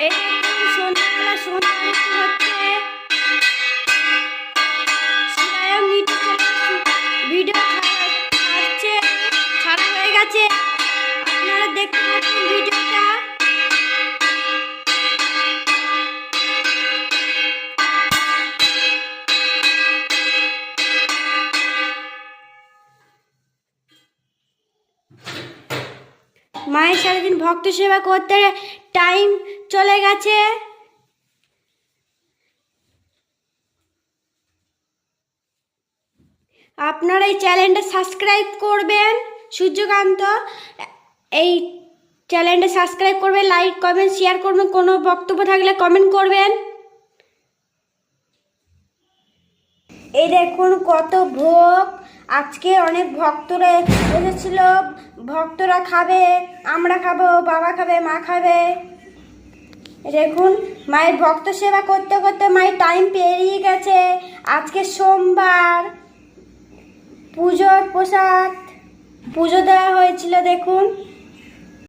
এই সন্ধ্যাবেলা সন্ধ্যা আরতি হচ্ছে। শিলায়ম ভিডিও ছাড়ছে, ছাড়া হয়ে গেছে, আপনারা দেখতে পাচ্ছেন ভিডিওটা। মায়ের সারাদিন ভক্ত সেবা করতে টাইম চলে গেছে। আপনারা এই চ্যানেলটা সাবস্ক্রাইব করবেন। সূর্যকান্ত এই চ্যানেলটা সাবস্ক্রাইব করবেন, লাইক করবেন, শেয়ার করবেন, কোনো বক্তব্য থাকলে কমেন্ট করবেন। এই দেখুন কত ভোগ, আজকে অনেক ভক্তরা এসেছিল, ভক্তরা খাবে, আমরা খাবো, বাবা খাবে, মা খাবে। দেখুন মায়ের ভক্ত সেবা করতে করতে মায়ের টাইম পেরিয়ে গেছে। আজকে সোমবার, পুজোর প্রসাদ পুজো দেওয়া হয়েছিল। দেখুন